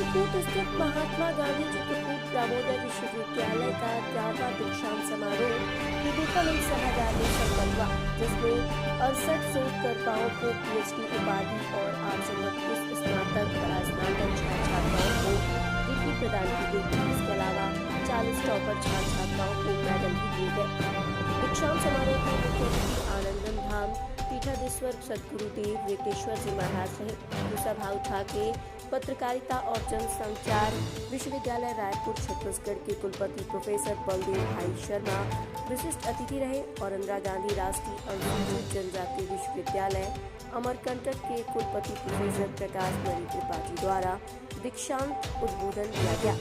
चित्रकूट स्थित महात्मा गांधी चित्रकूट ग्रामोदय विश्वविद्यालय का 11वां दीक्षांत समारोह विवेकानंद सभागार में संपन्न हुआ, जिसमें 68 शोधकर्ताओं को पीएचडी उपाधि और 832 स्नातक परास्नातक छात्र-छात्राओं को डिग्री प्रदान की गई। इसके अलावा 40 टॉपर छात्र-छात्राओं को मेडल भी दिए गए। दीक्षांत समारोह में मुख्यमंत्री आनंदवन धाम पीठाधीश्वर सद्गुरुदेव वेंकटेश्वर जी महाराज सहित कुशाभाऊ ठाकरे पत्रकारिता और जनसंचार विश्वविद्यालय रायपुर छत्तीसगढ़ के कुलपति प्रोफेसर बलदेव भाई शर्मा विशिष्ट अतिथि रहे और इंदिरा गांधी राष्ट्रीय अनुसूचित जनजाति विश्वविद्यालय अमरकंटक के कुलपति प्रोफेसर प्रकाश नरी त्रिपाठी द्वारा दीक्षांत उद्बोधन किया गया।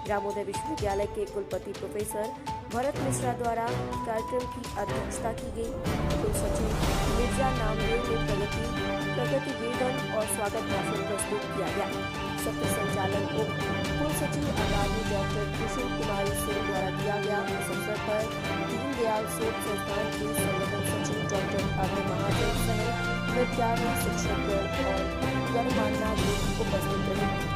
ग्रामोदय विश्वविद्यालय के कुलपति प्रोफेसर भरत मिश्रा द्वारा कार्यक्रम की अध्यक्षता की गई। कुलसचिव मिर्जा नामदेव ने प्रगति वेदन और स्वागत भाषण प्रस्तुत किया गया। सत्र संचालन को कुलसचिव अगाधी डॉक्टर कुशल कुमारी सिंह द्वारा दिया गया। इस अवसर पर दीनदयाल शोध संस्थान के संगठन सचिव डॉक्टर अभय महाजन सहित विद्यार्थी शिक्षकगण और गणमान्य लोग उपस्थित रहे।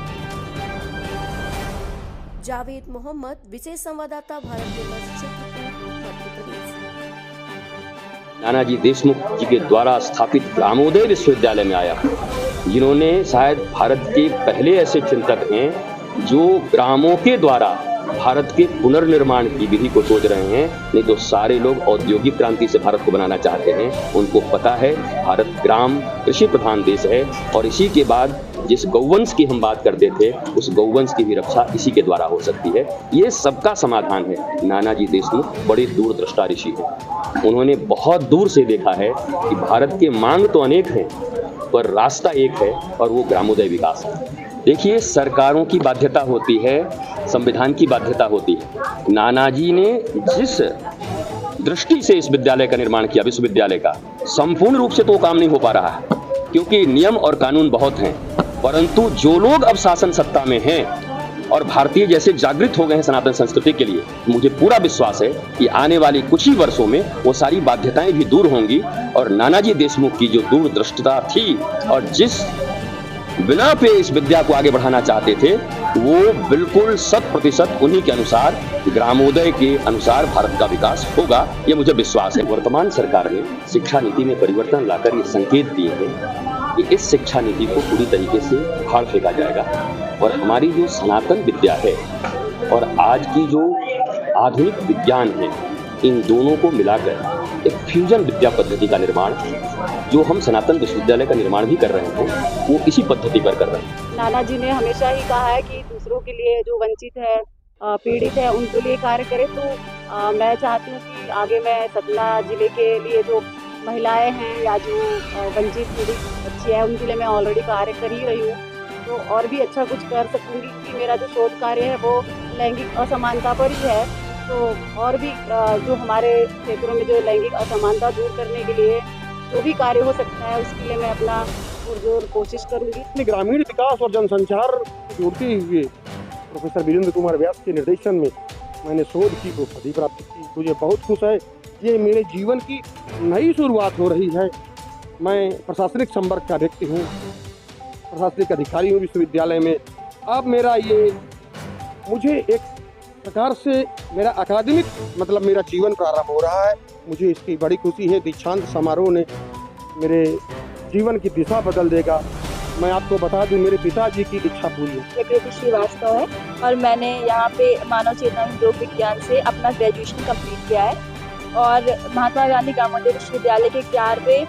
जावेद मोहम्मद, विशेष संवाददाता, भारत दिवस, चित्रकूट, मध्य प्रदेश। नानाजी देशमुख जी के द्वारा स्थापित ग्रामोदय विश्वविद्यालय में आया, जिन्होंने शायद भारत के पहले ऐसे चिंतक हैं जो ग्रामों के द्वारा भारत के पुनर्निर्माण की विधि को सोच रहे हैं। नहीं तो सारे लोग औद्योगिक क्रांति से भारत को बनाना चाहते हैं। उनको पता है भारत ग्राम कृषि प्रधान देश है और इसी के बाद जिस गौवंश की हम बात करते थे उस गौवंश की भी रक्षा इसी के द्वारा हो सकती है। ये सबका समाधान है। नानाजी देशमुख बड़े दूरदृष्टा ऋषि हैं। उन्होंने बहुत दूर से देखा है कि भारत के मांग तो अनेक हैं पर रास्ता एक है और वो ग्रामोदय विकास है। देखिए, सरकारों की बाध्यता होती है, संविधान की बाध्यता होती है। नानाजी ने जिस दृष्टि से इस विद्यालय का निर्माण किया, विश्वविद्यालय का, संपूर्ण रूप से तो काम नहीं हो पा रहा है क्योंकि नियम और कानून बहुत हैं, परंतु जो लोग अब शासन सत्ता में हैं और भारतीय जैसे जागृत हो गए हैं सनातन संस्कृति के लिए, मुझे पूरा विश्वास है कि आने वाले कुछ ही वर्षों में वो सारी बाध्यताएं भी दूर होंगी और नानाजी देशमुख की जो दूरदृष्टता थी और जिस बिना पे इस विद्या को आगे बढ़ाना चाहते थे वो बिल्कुल 100% उन्हीं के अनुसार, ग्रामोदय के अनुसार भारत का विकास होगा, ये मुझे विश्वास है। वर्तमान सरकार ने शिक्षा नीति में परिवर्तन लाकर ये संकेत दिए हैं कि इस शिक्षा नीति को पूरी तरीके से उखाड़ फेंका जाएगा और हमारी जो सनातन विद्या है और आज की जो आधुनिक विज्ञान है, इन दोनों को मिलाकर एक फ्यूजन विद्या पद्धति का निर्माण, जो हम सनातन विश्वविद्यालय का निर्माण भी कर रहे हैं, वो इसी पद्धति पर कर रहे हैं। नाना जी ने हमेशा ही कहा है कि दूसरों के लिए, जो वंचित है, पीड़ित है, उनके लिए कार्य करे। तो मैं चाहती हूँ कि आगे मैं सतना जिले के लिए जो महिलाएं हैं या जो वंचित पीड़ित बच्चे हैं उनके लिए मैं ऑलरेडी कार्य कर ही रही हूँ, तो और भी अच्छा कुछ कर सकूँगी कि मेरा जो शोध कार्य है वो लैंगिक असमानता पर ही है। तो और भी जो हमारे क्षेत्रों में जो लैंगिक असमानता दूर करने के लिए जो भी कार्य हो सकता है उसके लिए मैं अपना पुरजोर कोशिश करूंगी। ग्रामीण विकास और जनसंचार जोड़ते हुए प्रोफेसर वीरेंद्र कुमार व्यास के निर्देशन में मैंने शोध की उपाधि प्राप्त की। मुझे बहुत खुश है, ये मेरे जीवन की नई शुरुआत हो रही है। मैं प्रशासनिक संवर्ग का व्यक्ति हूँ, प्रशासनिक अधिकारी हूँ विश्वविद्यालय में। अब मेरा ये, मुझे एक प्रकार से मेरा अकादमिक मतलब मेरा जीवन प्रारंभ हो रहा है। मुझे इसकी बड़ी खुशी है। दीक्षांत समारोह ने मेरे जीवन की दिशा बदल देगा। मैं आपको बता दूं, मेरे पिताजी की इच्छा पूरी है। प्रकृति श्रीवास्तव है और मैंने यहाँ पे मानव चेतन योग विज्ञान से अपना ग्रेजुएशन कंप्लीट किया है और महात्मा गांधी ग्रामोदय विश्वविद्यालय के 11वें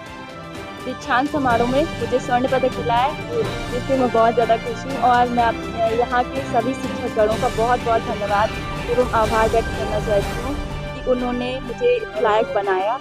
दीक्षांत समारोह में मुझे स्वर्ण पदक मिला है, जिससे मैं बहुत ज़्यादा खुश हूँ और मैं यहाँ के सभी शिक्षकगणों का बहुत धन्यवाद एवं आभार व्यक्त करना चाहती हूँ कि उन्होंने मुझे लायक बनाया।